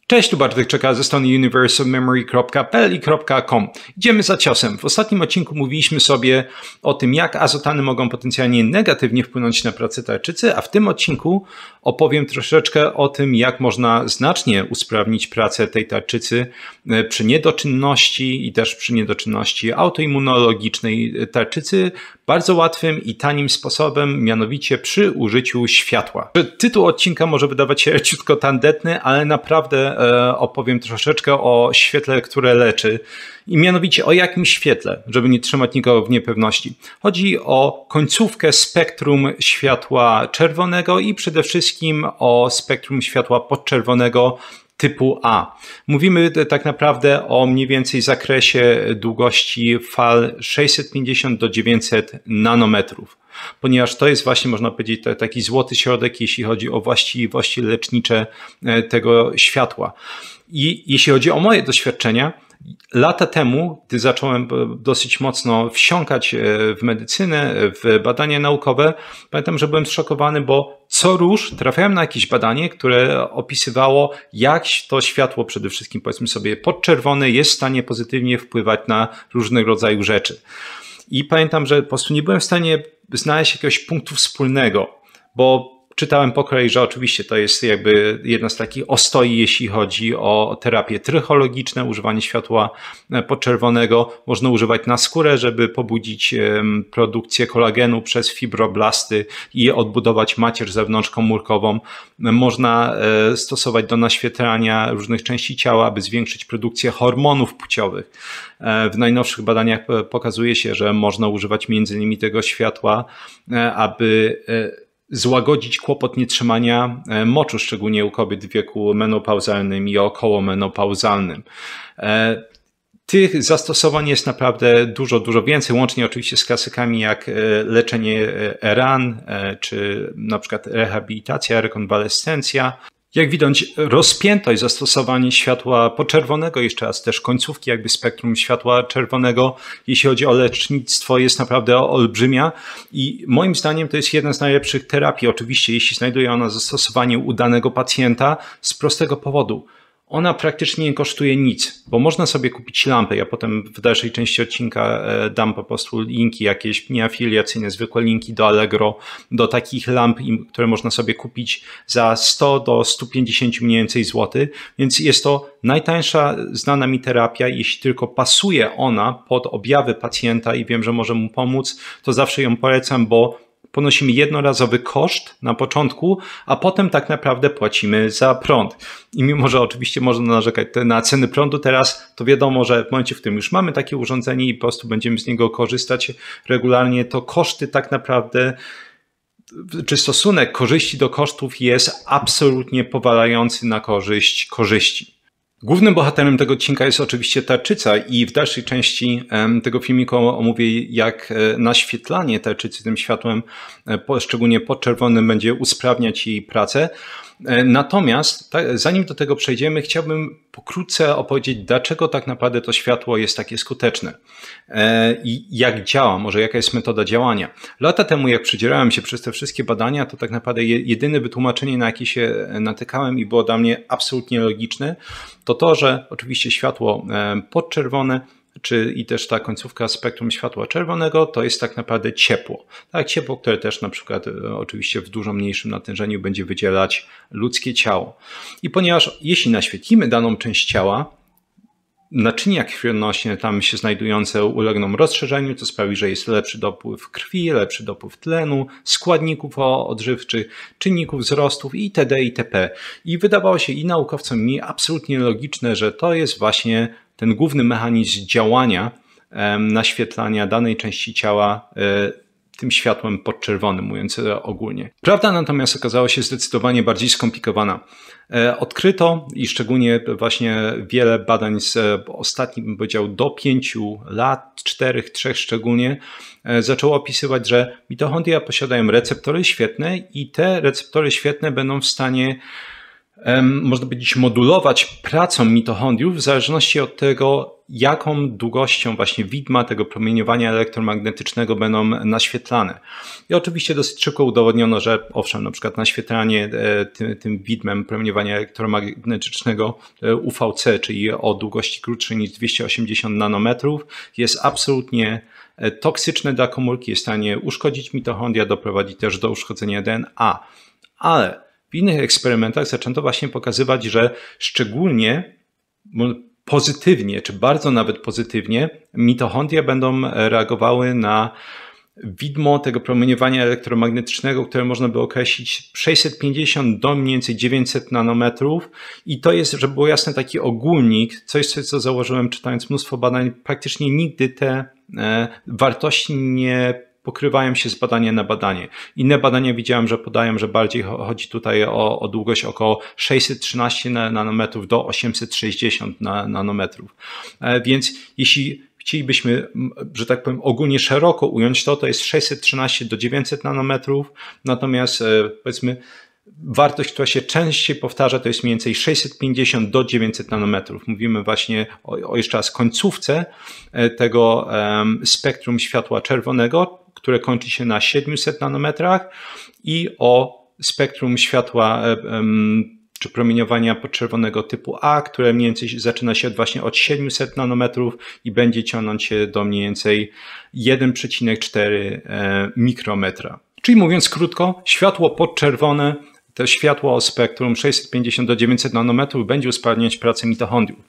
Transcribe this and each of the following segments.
Cześć, tu Bartek Czeka ze strony universeofmemory.pl i .com. Idziemy za ciosem. W ostatnim odcinku mówiliśmy sobie o tym, jak azotany mogą potencjalnie negatywnie wpłynąć na pracę tarczycy, a w tym odcinku opowiem troszeczkę o tym, jak można znacznie usprawnić pracę tej tarczycy przy niedoczynności i też przy niedoczynności autoimmunologicznej tarczycy bardzo łatwym i tanim sposobem, mianowicie przy użyciu światła. Tytuł odcinka może wydawać się ciutko tandetny, ale naprawdę opowiem troszeczkę o świetle, które leczy. I mianowicie o jakim świetle, żeby nie trzymać nikogo w niepewności. Chodzi o końcówkę spektrum światła czerwonego i przede wszystkim o spektrum światła podczerwonego typu A. Mówimy tak naprawdę o mniej więcej zakresie długości fal 650 do 900 nanometrów. Ponieważ to jest właśnie, można powiedzieć, taki złoty środek, jeśli chodzi o właściwości lecznicze tego światła. I jeśli chodzi o moje doświadczenia, lata temu, gdy zacząłem dosyć mocno wsiąkać w medycynę, w badania naukowe, pamiętam, że byłem zszokowany, bo co róż trafiałem na jakieś badanie, które opisywało, jak to światło, przede wszystkim powiedzmy sobie podczerwone, jest w stanie pozytywnie wpływać na różnego rodzaju rzeczy. I pamiętam, że po prostu nie byłem w stanie znaleźć jakiegoś punktu wspólnego, bo czytałem po kolei, że oczywiście to jest jakby jedna z takich ostoi, jeśli chodzi o terapie trychologiczne, używanie światła podczerwonego. Można używać na skórę, żeby pobudzić produkcję kolagenu przez fibroblasty i odbudować macierz zewnątrzkomórkową. Można stosować do naświetlania różnych części ciała, aby zwiększyć produkcję hormonów płciowych. W najnowszych badaniach pokazuje się, że można używać m.in. tego światła, aby złagodzić kłopot nietrzymania moczu, szczególnie u kobiet w wieku menopauzalnym i okołomenopauzalnym. Tych zastosowań jest naprawdę dużo więcej, łącznie oczywiście z klasykami jak leczenie ran, czy na przykład rehabilitacja, rekonwalescencja. Jak widać, rozpiętość zastosowań światła podczerwonego, jeszcze raz też końcówki jakby spektrum światła czerwonego, jeśli chodzi o lecznictwo, jest naprawdę olbrzymia i moim zdaniem to jest jedna z najlepszych terapii, oczywiście jeśli znajduje ona zastosowanie u danego pacjenta z prostego powodu. Ona praktycznie nie kosztuje nic, bo można sobie kupić lampę. Ja potem w dalszej części odcinka dam po prostu linki jakieś nieafiliacyjne, zwykłe linki do Allegro, do takich lamp, które można sobie kupić za 100 do 150 mniej więcej złotych. Więc jest to najtańsza znana mi terapia. Jeśli tylko pasuje ona pod objawy pacjenta i wiem, że może mu pomóc, to zawsze ją polecam, bo ponosimy jednorazowy koszt na początku, a potem tak naprawdę płacimy za prąd. I mimo, że oczywiście można narzekać na ceny prądu teraz, to wiadomo, że w momencie, w którym już mamy takie urządzenie i po prostu będziemy z niego korzystać regularnie, to koszty tak naprawdę, czy stosunek korzyści do kosztów jest absolutnie powalający na korzyści. Głównym bohaterem tego odcinka jest oczywiście tarczyca i w dalszej części tego filmiku omówię, jak naświetlanie tarczycy tym światłem, szczególnie podczerwonym, będzie usprawniać jej pracę. Natomiast zanim do tego przejdziemy, chciałbym pokrótce opowiedzieć, dlaczego tak naprawdę to światło jest takie skuteczne i jak działa, może jaka jest metoda działania. Lata temu, jak przedzierałem się przez te wszystkie badania, to tak naprawdę jedyne wytłumaczenie, na jakie się natykałem i było dla mnie absolutnie logiczne, to, że oczywiście światło podczerwone i też ta końcówka spektrum światła czerwonego to jest tak naprawdę ciepło. Tak, ciepło, które też na przykład oczywiście w dużo mniejszym natężeniu będzie wydzielać ludzkie ciało. I ponieważ jeśli naświetlimy daną część ciała, naczynia krwionośne tam się znajdujące ulegną rozszerzeniu, co sprawi, że jest lepszy dopływ krwi, lepszy dopływ tlenu, składników odżywczych, czynników wzrostów itd. itp. I wydawało się i naukowcom, i mi absolutnie logiczne, że to jest właśnie ten główny mechanizm działania naświetlania danej części ciała tym światłem podczerwonym, mówiąc ogólnie. Prawda natomiast okazała się zdecydowanie bardziej skomplikowana. Odkryto i szczególnie właśnie wiele badań z ostatnich, bym powiedział, do 5 lat, 3 szczególnie, zaczęło opisywać, że mitochondria posiadają receptory świetne i te receptory świetne będą w stanie można powiedzieć, modulować pracą mitochondriów w zależności od tego, jaką długością właśnie widma tego promieniowania elektromagnetycznego będą naświetlane. I oczywiście dosyć szybko udowodniono, że owszem, na przykład naświetlanie tym widmem promieniowania elektromagnetycznego UVC, czyli o długości krótszej niż 280 nanometrów, jest absolutnie toksyczne dla komórki, jest w stanie uszkodzić mitochondria, doprowadzić też do uszkodzenia DNA. Ale w innych eksperymentach zaczęto właśnie pokazywać, że szczególnie pozytywnie, czy bardzo nawet pozytywnie, mitochondria będą reagowały na widmo tego promieniowania elektromagnetycznego, które można by określić 650 do mniej więcej 900 nanometrów. I to jest, żeby było jasne, taki ogólnik, coś co założyłem czytając mnóstwo badań. Praktycznie nigdy te wartości nie pokrywają się z badania na badanie. Inne badania widziałem, że podają, że bardziej chodzi tutaj o długość około 613 nanometrów do 860 nanometrów. Więc jeśli chcielibyśmy, że tak powiem, ogólnie szeroko ująć to jest 613 do 900 nanometrów, natomiast powiedzmy wartość, która się częściej powtarza, to jest mniej więcej 650 do 900 nanometrów. Mówimy właśnie o jeszcze raz końcówce tego spektrum światła czerwonego, które kończy się na 700 nanometrach i o spektrum światła czy promieniowania podczerwonego typu A, które mniej więcej zaczyna się właśnie od 700 nanometrów i będzie ciągnąć się do mniej więcej 1,4 mikrometra. Czyli mówiąc krótko, światło podczerwone, to światło o spektrum 650 do 900 nanometrów będzie usprawniać pracę mitochondriów.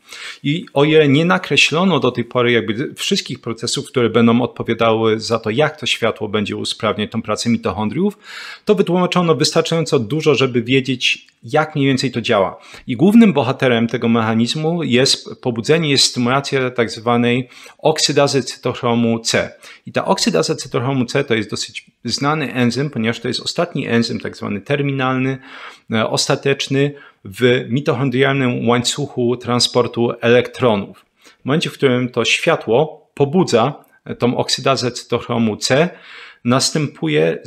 I o ile nie nakreślono do tej pory jakby wszystkich procesów, które będą odpowiadały za to, jak to światło będzie usprawniać tą pracę mitochondriów, to wytłumaczono wystarczająco dużo, żeby wiedzieć, jak mniej więcej to działa. I głównym bohaterem tego mechanizmu jest pobudzenie, jest stymulacja tak zwanej oksydazy cytochromu C. I ta oksydaza cytochromu C to jest dosyć znany enzym, ponieważ to jest ostatni enzym tak zwany terminalny, ostateczny w mitochondrialnym łańcuchu transportu elektronów. W momencie, w którym to światło pobudza tą oksydazę cytochromu C, następuje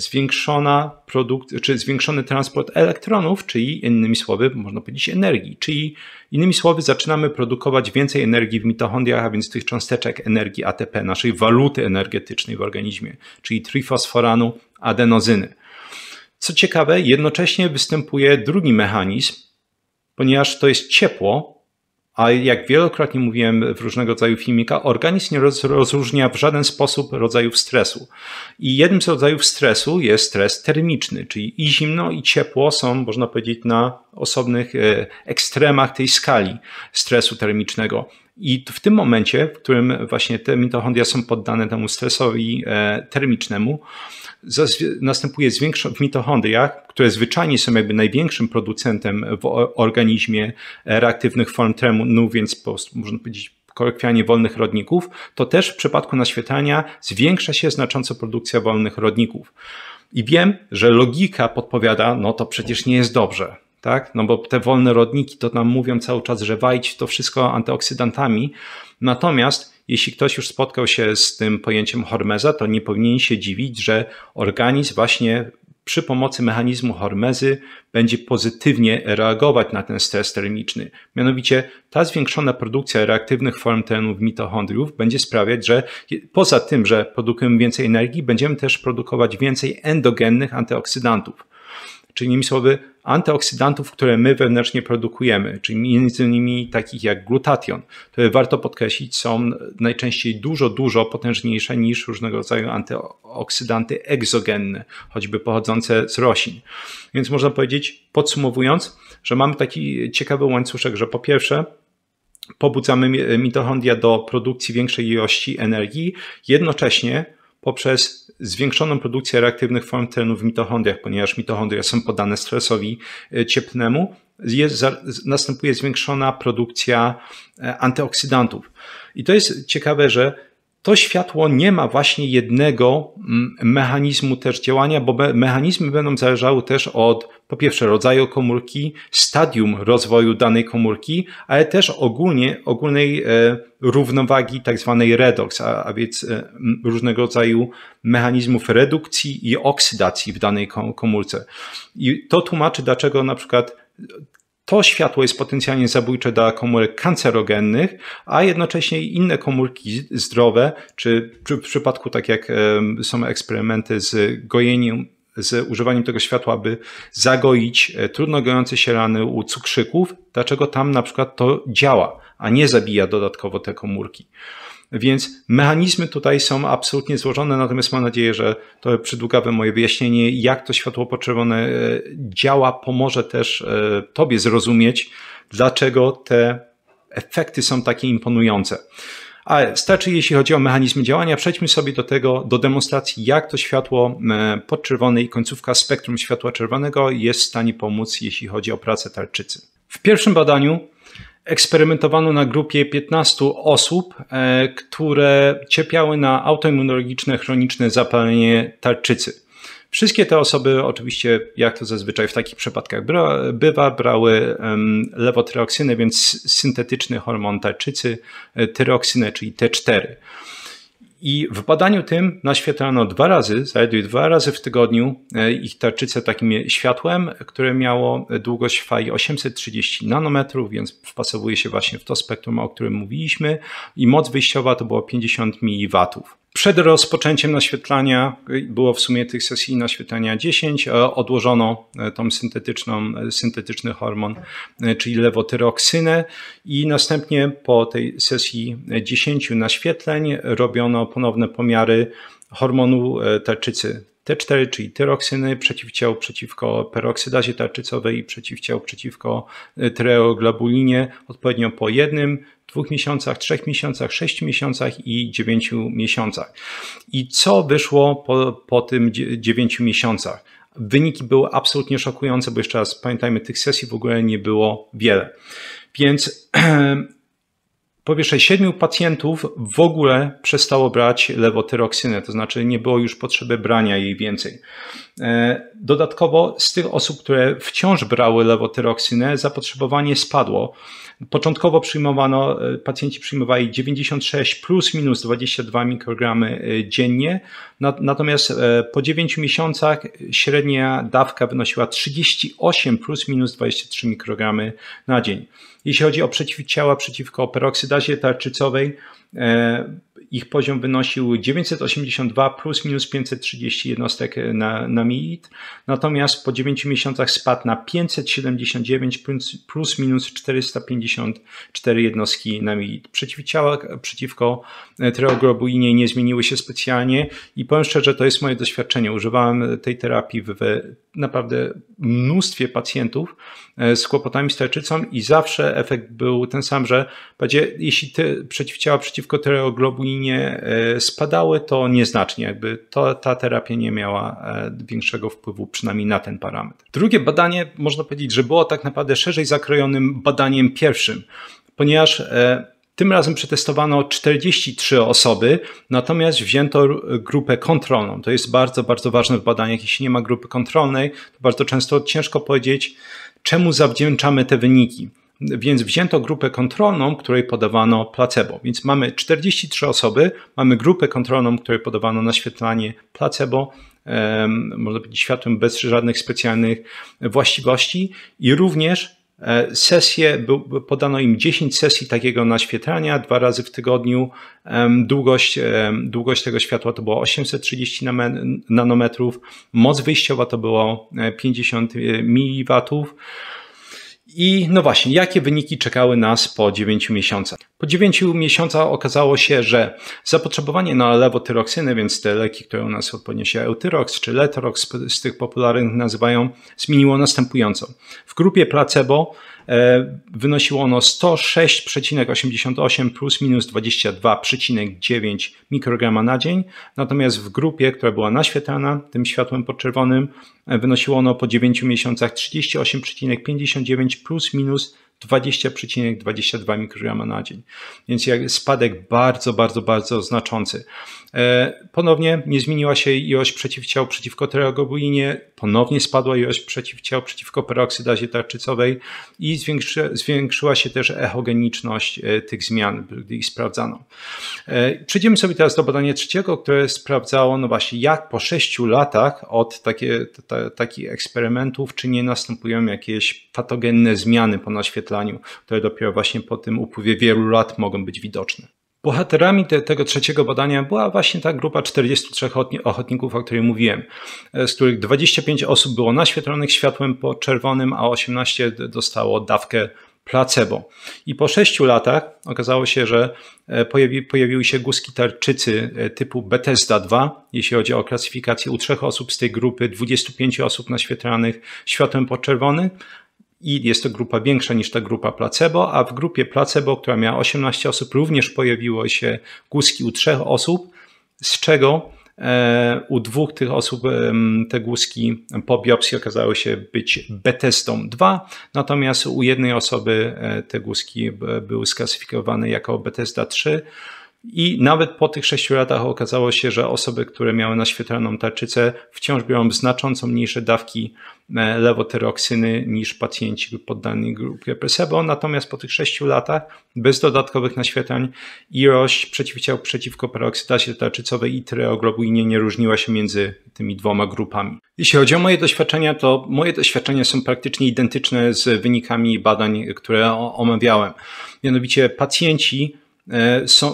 zwiększony transport elektronów, czyli innymi słowy można powiedzieć energii, czyli innymi słowy zaczynamy produkować więcej energii w mitochondriach, a więc tych cząsteczek energii ATP, naszej waluty energetycznej w organizmie, czyli trifosforanu, adenozyny. Co ciekawe, jednocześnie występuje drugi mechanizm, ponieważ to jest ciepło, a jak wielokrotnie mówiłem w różnego rodzaju filmikach, organizm nie rozróżnia w żaden sposób rodzajów stresu. I jednym z rodzajów stresu jest stres termiczny, czyli i zimno, i ciepło są, można powiedzieć, na osobnych ekstremach tej skali stresu termicznego. I w tym momencie, w którym właśnie te mitochondria są poddane temu stresowi termicznemu, następuje w mitochondriach, które zwyczajnie są jakby największym producentem w organizmie reaktywnych form tlenu, więc można powiedzieć kolokwialnie wolnych rodników, to też w przypadku naświetlania zwiększa się znacząco produkcja wolnych rodników. I wiem, że logika podpowiada, no to przecież nie jest dobrze. Tak? No bo te wolne rodniki to nam mówią cały czas, że walić to wszystko antyoksydantami. Natomiast jeśli ktoś już spotkał się z tym pojęciem hormeza, to nie powinien się dziwić, że organizm właśnie przy pomocy mechanizmu hormezy będzie pozytywnie reagować na ten stres termiczny. Mianowicie ta zwiększona produkcja reaktywnych form tlenu w mitochondriów będzie sprawiać, że poza tym, że produkujemy więcej energii, będziemy też produkować więcej endogennych antyoksydantów. Czyli innymi słowy, antyoksydantów, które my wewnętrznie produkujemy, czyli między innymi takich jak glutation, które warto podkreślić są najczęściej dużo potężniejsze niż różnego rodzaju antyoksydanty egzogenne, choćby pochodzące z roślin. Więc można powiedzieć, podsumowując, że mamy taki ciekawy łańcuszek, że po pierwsze pobudzamy mitochondria do produkcji większej ilości energii, jednocześnie poprzez zwiększoną produkcję reaktywnych form tlenu w mitochondriach, ponieważ mitochondria są poddane stresowi cieplnemu, następuje zwiększona produkcja antyoksydantów. I to jest ciekawe, że to światło nie ma właśnie jednego mechanizmu też działania, bo mechanizmy będą zależały też od, po pierwsze, rodzaju komórki, stadium rozwoju danej komórki, ale też ogólnej równowagi tak zwanej redox, a więc różnego rodzaju mechanizmów redukcji i oksydacji w danej komórce. I to tłumaczy, dlaczego na przykład to światło jest potencjalnie zabójcze dla komórek kancerogennych, a jednocześnie inne komórki zdrowe, czy w przypadku tak jak są eksperymenty z gojeniem, z używaniem tego światła, aby zagoić trudno gojące się rany u cukrzyków, dlaczego tam na przykład to działa, a nie zabija dodatkowo te komórki. Więc mechanizmy tutaj są absolutnie złożone, natomiast mam nadzieję, że to przydługawe moje wyjaśnienie, jak to światło podczerwone działa, pomoże też Tobie zrozumieć, dlaczego te efekty są takie imponujące. Ale starczy, jeśli chodzi o mechanizmy działania. Przejdźmy sobie do demonstracji, jak to światło podczerwone i końcówka spektrum światła czerwonego jest w stanie pomóc, jeśli chodzi o pracę tarczycy. W pierwszym badaniu eksperymentowano na grupie 15 osób, które cierpiały na autoimmunologiczne chroniczne zapalenie tarczycy. Wszystkie te osoby oczywiście, jak to zazwyczaj w takich przypadkach bywa, brały lewotyroksynę, więc syntetyczny hormon tarczycy, tyroksynę, czyli T4. I w badaniu tym naświetlano zaledwie dwa razy w tygodniu ich tarczycę takim światłem, które miało długość fali 830 nanometrów, więc wpasowuje się właśnie w to spektrum, o którym mówiliśmy, i moc wyjściowa to było 50 mW. Przed rozpoczęciem naświetlania, było w sumie tych sesji naświetlania 10, odłożono tą syntetyczny hormon, czyli lewotyroksynę, i następnie po tej sesji 10 naświetleń robiono ponowne pomiary hormonu tarczycy T4, czyli tyroksyny, przeciwciał przeciwko peroksydazie tarczycowej i przeciwciał przeciwko tyreoglobulinie, odpowiednio po 1, 2 miesiącach, 3 miesiącach, 6 miesiącach i 9 miesiącach. I co wyszło po tym 9 miesiącach? Wyniki były absolutnie szokujące, bo jeszcze raz pamiętajmy, tych sesji w ogóle nie było wiele. Więc powyżej 7 pacjentów w ogóle przestało brać lewotyroksynę, to znaczy nie było już potrzeby brania jej więcej. Dodatkowo z tych osób, które wciąż brały lewotyroksynę, zapotrzebowanie spadło. Początkowo pacjenci przyjmowali 96 plus minus 22 mikrogramy dziennie, natomiast po 9 miesiącach średnia dawka wynosiła 38 plus minus 23 mikrogramy na dzień. Jeśli chodzi o przeciwciała przeciwko peroksydazie tarczycowej, ich poziom wynosił 982 plus minus 530 jednostek na mililitr, natomiast po 9 miesiącach spadł na 579 plus minus 454 jednostki na mililitr. Przeciwciała przeciwko tyreoglobulinie nie zmieniły się specjalnie i powiem szczerze, to jest moje doświadczenie. Używałem tej terapii w naprawdę mnóstwie pacjentów z kłopotami z tarczycą i zawsze efekt był ten sam, że jeśli przeciwciała przeciwko tyreoglobulinie spadały, to nieznacznie. Ta terapia nie miała większego wpływu przynajmniej na ten parametr. Drugie badanie, można powiedzieć, że było tak naprawdę szerzej zakrojonym badaniem pierwszym, ponieważ tym razem przetestowano 43 osoby, natomiast wzięto grupę kontrolną. To jest bardzo, bardzo ważne w badaniach. Jeśli nie ma grupy kontrolnej, to bardzo często ciężko powiedzieć, czemu zawdzięczamy te wyniki. Więc wzięto grupę kontrolną, której podawano placebo. Więc mamy 43 osoby, mamy grupę kontrolną, której podawano naświetlanie placebo, można powiedzieć światłem bez żadnych specjalnych właściwości, i również podano im 10 sesji takiego naświetlania 2 razy w tygodniu. Długość tego światła to było 830 nanometrów, moc wyjściowa to było 50 mW. I no właśnie, jakie wyniki czekały nas po 9 miesiącach? Po 9 miesiącach okazało się, że zapotrzebowanie na lewotyroksynę, więc te leki, które u nas odpowiednio się Euthyrox czy Letorox z tych popularnych nazywają, zmieniło następująco. W grupie placebo wynosiło ono 106,88 plus minus 22,9 mikrograma na dzień, natomiast w grupie, która była naświetlana tym światłem podczerwonym, wynosiło ono po 9 miesiącach 38,59 plus minus 20,22 mikrograma na dzień. Więc spadek bardzo, bardzo, bardzo znaczący. Ponownie nie zmieniła się ilość przeciwciał przeciwko tyreoglobulinie, ponownie spadła ilość przeciwciał przeciwko peroksydazie tarczycowej i zwiększyła się też echogeniczność tych zmian, gdy ich sprawdzano. Przejdziemy sobie teraz do badania trzeciego, które sprawdzało no właśnie jak po 6 latach od takich eksperymentów, czy nie następują jakieś patogenne zmiany po naświetlaniu, które dopiero właśnie po tym upływie wielu lat mogą być widoczne. Bohaterami tego trzeciego badania była właśnie ta grupa 43 ochotników, o której mówiłem, z których 25 osób było naświetlonych światłem czerwonym, a 18 dostało dawkę placebo. I po 6 latach okazało się, że pojawiły się guzki tarczycy typu Bethesda 2, jeśli chodzi o klasyfikację u 3 osób z tej grupy, 25 osób naświetlanych światłem podczerwonym. I jest to grupa większa niż ta grupa placebo, a w grupie placebo, która miała 18 osób, również pojawiło się guzki u 3 osób, z czego u 2 tych osób te guzki po biopsji okazały się być Bethesdą 2, natomiast u jednej osoby te guzki były sklasyfikowane jako Bethesda 3. I nawet po tych 6 latach okazało się, że osoby, które miały naświetlaną tarczycę, wciąż biorą znacząco mniejsze dawki lewotyroksyny niż pacjenci poddani grupie placebo. Natomiast po tych 6 latach bez dodatkowych naświetlań ilość przeciwciał przeciwko peroksydazie tarczycowej i tyreoglobulinie nie różniła się między tymi 2 grupami. Jeśli chodzi o moje doświadczenia, to moje doświadczenia są praktycznie identyczne z wynikami badań, które omawiałem. Mianowicie pacjenci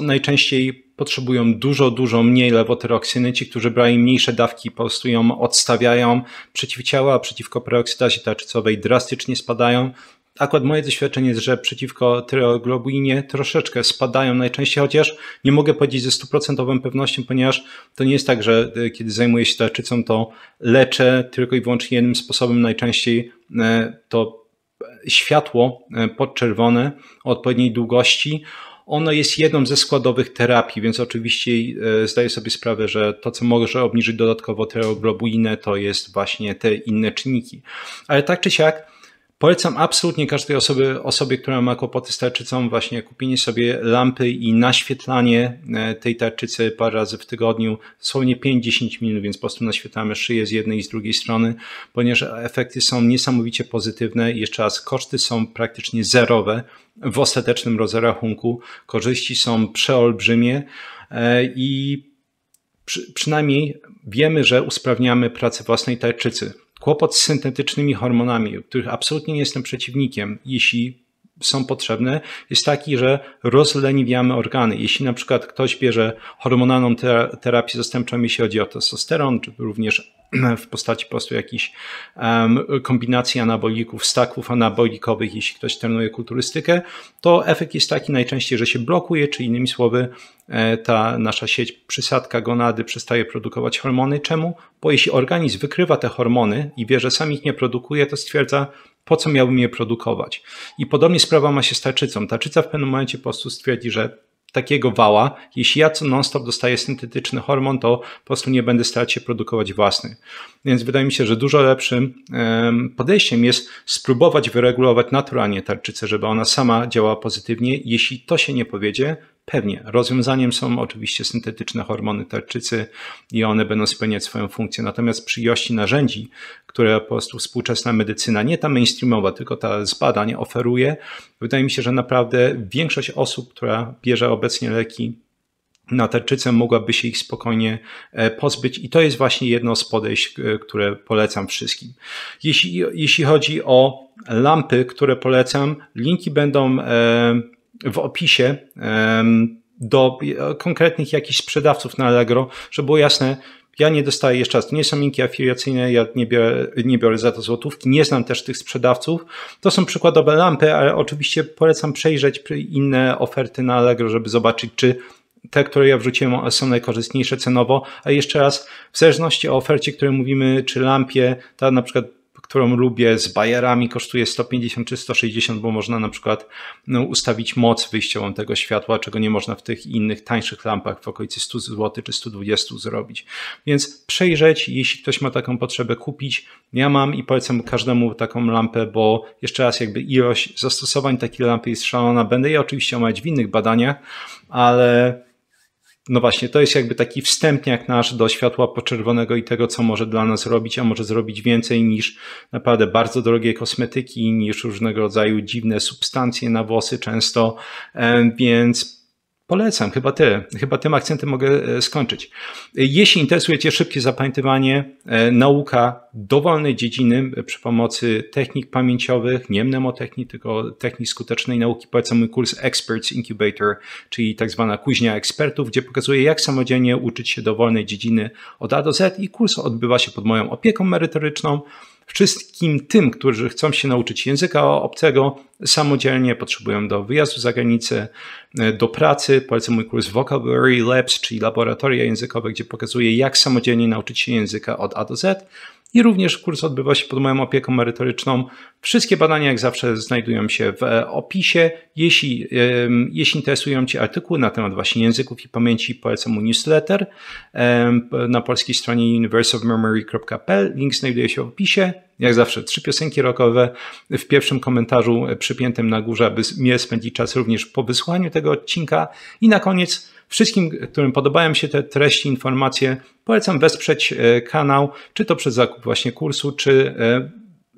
najczęściej potrzebują dużo mniej lewotyroksyny. Ci, którzy brali mniejsze dawki, po prostu ją odstawiają. Przeciwciała przeciwko peroksydazie tarczycowej drastycznie spadają. Akurat moje doświadczenie jest, że przeciwko tyreoglobulinie troszeczkę spadają najczęściej, chociaż nie mogę powiedzieć ze 100% pewnością, ponieważ to nie jest tak, że kiedy zajmuję się tarczycą, to leczę tylko i wyłącznie jednym sposobem. Najczęściej to światło podczerwone o odpowiedniej długości. Ono jest jedną ze składowych terapii, więc oczywiście zdaję sobie sprawę, że to, co może obniżyć dodatkowo tyreoglobulinę, to jest właśnie te inne czynniki. Ale tak czy siak polecam absolutnie każdej osobie, która ma kłopoty z tarczycą, właśnie kupienie sobie lampy i naświetlanie tej tarczycy parę razy w tygodniu, dosłownie 5-10 minut, więc po prostu naświetlamy szyję z jednej i z drugiej strony, ponieważ efekty są niesamowicie pozytywne i jeszcze raz koszty są praktycznie zerowe w ostatecznym rozrachunku. Korzyści są przeolbrzymie i przynajmniej wiemy, że usprawniamy pracę własnej tarczycy. Kłopot z syntetycznymi hormonami, których absolutnie nie jestem przeciwnikiem, jeśli są potrzebne, jest taki, że rozleniwiamy organy. Jeśli na przykład ktoś bierze hormonalną terapię zastępczą, jeśli chodzi o testosteron, czy również w postaci po prostu jakichś kombinacji anabolików, staków anabolikowych, jeśli ktoś trenuje kulturystykę, to efekt jest taki najczęściej, że się blokuje, czy innymi słowy ta nasza sieć przysadka gonady przestaje produkować hormony. Czemu? Bo jeśli organizm wykrywa te hormony i wie, że sam ich nie produkuje, to stwierdza, po co miałbym je produkować. I podobnie sprawa ma się z tarczycą. Tarczyca w pewnym momencie po prostu stwierdzi, że takiego wała, jeśli ja co non-stop dostaję syntetyczny hormon, to po prostu nie będę starać się produkować własny. Więc wydaje mi się, że dużo lepszym podejściem jest spróbować wyregulować naturalnie tarczycę, żeby ona sama działała pozytywnie. Jeśli to się nie powiedzie, pewnie rozwiązaniem są oczywiście syntetyczne hormony tarczycy i one będą spełniać swoją funkcję. Natomiast przy ilości narzędzi, które po prostu współczesna medycyna, nie ta mainstreamowa, tylko ta z badań oferuje, wydaje mi się, że naprawdę większość osób, która bierze obecnie leki na tarczycę, mogłaby się ich spokojnie pozbyć i to jest właśnie jedno z podejść, które polecam wszystkim. Jeśli chodzi o lampy, które polecam, linki będą w opisie do konkretnych jakichś sprzedawców na Allegro, żeby było jasne, ja nie dostaję jeszcze raz, to nie są linki afiliacyjne, ja nie biorę za to złotówki, nie znam też tych sprzedawców. To są przykładowe lampy, ale oczywiście polecam przejrzeć inne oferty na Allegro, żeby zobaczyć, czy te, które ja wrzuciłem, są najkorzystniejsze cenowo, a jeszcze raz, w zależności o ofercie, której mówimy, czy lampie, ta na przykład którą lubię, z bajerami, kosztuje 150 czy 160, bo można na przykład ustawić moc wyjściową tego światła, czego nie można w tych innych tańszych lampach w okolicy 100 zł czy 120 zrobić. Więc przejrzeć, jeśli ktoś ma taką potrzebę, kupić. Ja mam i polecam każdemu taką lampę, bo jeszcze raz jakby ilość zastosowań takiej lampy jest szalona. Będę je oczywiście omawiać w innych badaniach, ale no właśnie, to jest jakby taki wstępniak nasz do światła poczerwonego i tego, co może dla nas robić, a może zrobić więcej niż naprawdę bardzo drogie kosmetyki, niż różnego rodzaju dziwne substancje na włosy często, więc polecam, chyba tyle. Chyba tym akcentem mogę skończyć. Jeśli interesuje Cię szybkie zapamiętywanie, nauka dowolnej dziedziny przy pomocy technik pamięciowych, nie mnemotechnik, tylko technik skutecznej nauki, polecam mój kurs Experts Incubator, czyli tak zwana kuźnia ekspertów, gdzie pokazuję, jak samodzielnie uczyć się dowolnej dziedziny od A do Z i kurs odbywa się pod moją opieką merytoryczną. Wszystkim tym, którzy chcą się nauczyć języka obcego samodzielnie, potrzebują do wyjazdu za granicę, do pracy, polecam mój kurs Vocabulary Labs, czyli laboratoria językowe, gdzie pokazuję, jak samodzielnie nauczyć się języka od A do Z. I również kurs odbywa się pod moją opieką merytoryczną. Wszystkie badania, jak zawsze, znajdują się w opisie. Jeśli interesują Cię artykuły na temat właśnie języków i pamięci, polecam mój newsletter na polskiej stronie universeofmemory.pl. Link znajduje się w opisie. Jak zawsze 3 piosenki rockowe w pierwszym komentarzu przypiętym na górze, aby miło spędzić czas również po wysłuchaniu tego odcinka. I na koniec wszystkim, którym podobają się te treści, informacje, polecam wesprzeć kanał, czy to przez zakup właśnie kursu, czy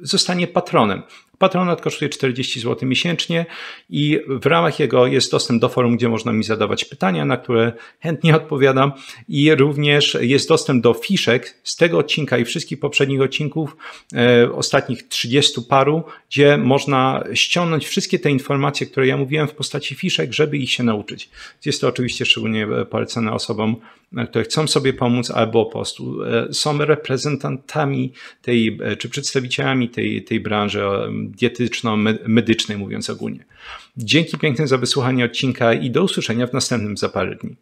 zostanie patronem. Patronat kosztuje 40 zł miesięcznie i w ramach jego jest dostęp do forum, gdzie można mi zadawać pytania, na które chętnie odpowiadam, i również jest dostęp do fiszek z tego odcinka i wszystkich poprzednich odcinków, ostatnich 30 paru, gdzie można ściągnąć wszystkie te informacje, które ja mówiłem, w postaci fiszek, żeby ich się nauczyć. Jest to oczywiście szczególnie polecane osobom, które chcą sobie pomóc albo po prostu są reprezentantami czy przedstawicielami tej branży dietetyczno-medycznej, mówiąc ogólnie. Dzięki piękne za wysłuchanie odcinka i do usłyszenia w następnym za parę dni.